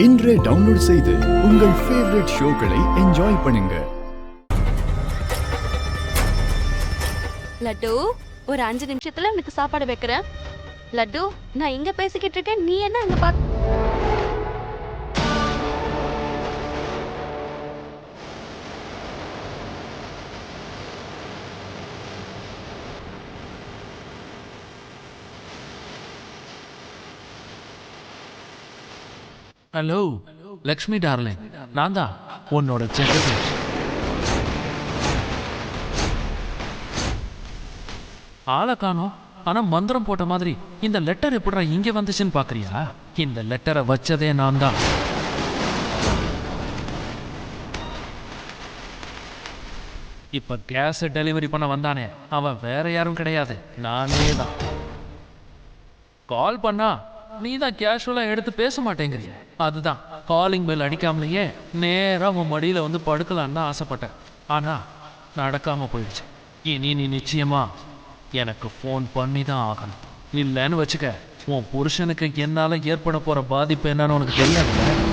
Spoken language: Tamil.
இன்றே டவுன்லோட் செய்து உங்கள் ஃபேவரட் ஷோக்களை என்ஜாய் பண்ணுங்க. லட்டு, ஒரு 5 நிமிஷத்துல உனக்கு சாப்பாடு வைக்கிறேன். லட்டு, நான் இங்க பேசிக்கிட்டு இருக்கேன், நீ என்ன அங்க பாக்க? ஹலோ லக்ஷ்மி டார்லிங், நான் தான் உன்னோட செக்ரட்டரி. ஆளை காணோம், ஆனா மந்திரம் போட்ட மாதிரி இந்த லெட்டர் எப்படிடா இங்க வந்துச்சுன்னு பாக்குறியா? இந்த லெட்டரை வச்சதே நான் தான். இப்ப கேஸ் டெலிவரி பண்ண வந்தானே, அவன் வேற யாரும் கிடையாது, நானே தான். கால் பண்ணா நீ தான் கேஷுவலா எடுத்து பேச மாட்டேங்கிறிய. அதுதான் காலிங் பெல் அடிக்காமலேயே நேரா உன் மடியில வந்து படுக்கலான்னு தான் ஆசைப்பட்டேன். ஆனா நடக்காம போயிடுச்சு. இனி நீ நிச்சயமா எனக்கு ஃபோன் பண்ணி தான் ஆகணும். இல்லைன்னு வச்சுக்க, உன் புருஷனுக்கு என்னால ஏற்பட போற பாதிப்பு என்னன்னு உனக்கு தெரியாதுல்ல.